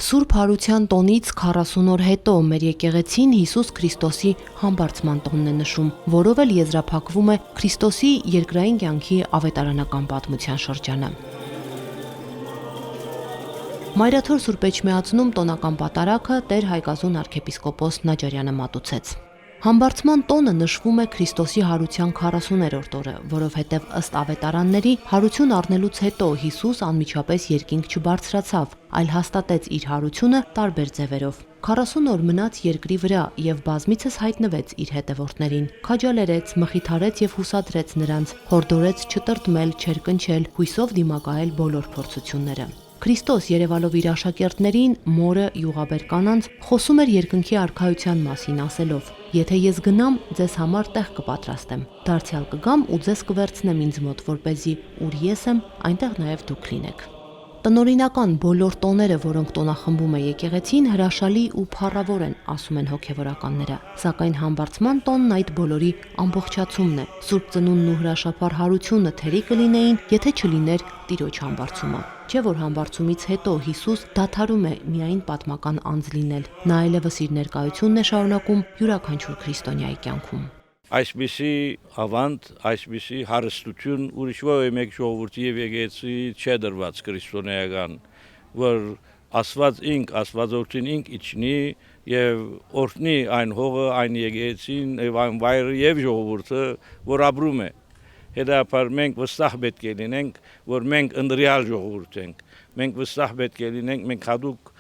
Սուրբ Հարության տոնից 40 օր հետո մեր եկեղեցին Հիսուս Քրիստոսի համբարձման տոնն է նշում, որով էլ եզրափակվում է Քրիստոսի երկրային կյանքի ավետարանական պատմության շրջանը։ Մայրաթոր Սուրբ Էջմիածնում տոնական պատարագը Տեր Հայկազուն arczepiskopos Նաջարյանը մատուցեց։ Համբարձման տոնը նշվում է Քրիստոսի հարության 40-րդ օրը, որովհետև ըստ ավետարանների հարություն առնելուց հետո Հիսուս անմիջապես երկինք չբարձրացավ, այլ հաստատեց իր հարությունը տարբեր ձևերով։ 40 օր մնաց երկրի վրա եւ բազմիցս հայտնվեց իր հետևորդներին, քաջալերեց, մխիթարեց եւ հուսադրեց նրանց, հորդորեց չտրտմել, չերկնչել, հույսով դիմակայել բոլոր փորձությունները։ Քրիստոս երևալով իր աշակերտներին, մորը յուղաբեր կանանց, խոսում էր երկնքի արքայության մասին ասելով. «Եթե ես գնամ, ձեզ համար տեղ կպատրաստեմ, դարձյալ կգամ ու ձեզ կվերցնեմ ինձ մոտ, որպեսզի ուր ես եմ, այնտեղ նաև դուք լինեք»։ Տնօրինական բոլոր տոները, որոնք տոնախմբում է եկեղեցին, հրաշալի ու փառավոր են, ասում են հոգևորականները, սակայն համբարձման տոնն այդ բոլորի ամբողջացումն է։ Սուրբ ծնունդն ու հրաշափառ հարությունը թերի կլինեին, եթե չլիներ Տիրոջ համբարձումը։ Չէ՞ որ համբարձումից հետո Հիսուս դադարում է միայն պատմական անձ լինել, նա այլևս իր ներկայությունն է շարունակում յուրաքանչյուր քրիստոնյայի կյանքում։ Այսպիսի ավանդ, այսպիսի հարստություն ուրիշ ո՞ր մեկ ժողովրդի եւ եկեղեցի չէ դրված քրիստոնեական, որ Աստված ինք, Աստվածորդին ինք իջնի եւ օրհնի այն հողը, այն եկեղեցին եւ այն վայրը եւ ժողովուրդը, որ ապրում է։ Հետապար մենք վստահ պետք է լինենք, որ մենք ընդրյալ ժողովուրդ ենք։ Մենք վստահ պետք է լինենք, մենք հատուկ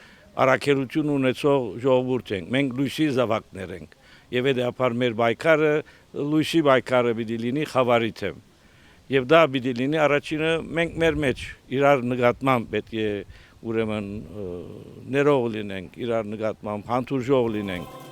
առաքելություն ունեցող ժողովուրդ ենք։ Մենք լույսի զավակներ ենք։ Եվ հետապար մեր բայկարը լույսի բայկարը պիտի լինի խավարի թեմ։ Եվ դա պիտի լինի առաջինը մենք մեր մեջ իրար նկատմամբ պետք է ուրեմն ներող լինենք, իրար նկատմամբ հանդուրժող լինենք։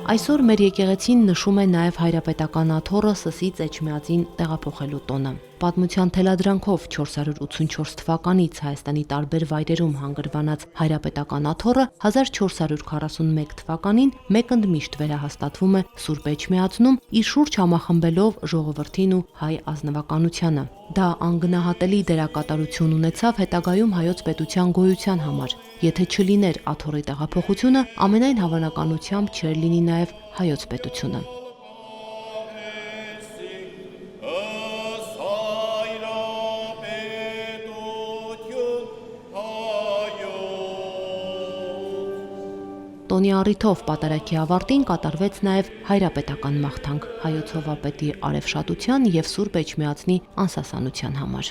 Այսօր մեր եկեղեցին նշում է նաև հայրապետական աթոռը Սսից Էջմիածին տեղափոխելու տոնը։ Պատմության թելադրանքով 484 թվականից Հայաստանի տարբեր վայրերում հանգրվանած հայրապետական աթոռը 1441 թվականին մեկընդմիշտ վերահաստատվում է Սուրբ Էջմիածնում, իր շուրջ համախմբելով ժողովրդին ու հայ ազնվականությանը։ Դա անգնահատելի դերակատարություն ունեցավ հետագայում հայոց պետության գոյության համար։ Եթե չլիներ աթոռի տեղափոխությունը, ամենայն հավանականությամբ չէր լինի նաև հայոց պետությունը։ Տոնի առիթով պատարագի ավարտին կատարվեց նաև հայրապետական մաղթանք հայոց հովվապետի արևշատության եւ Սուրբ Էջմիածնի անսասանության համար։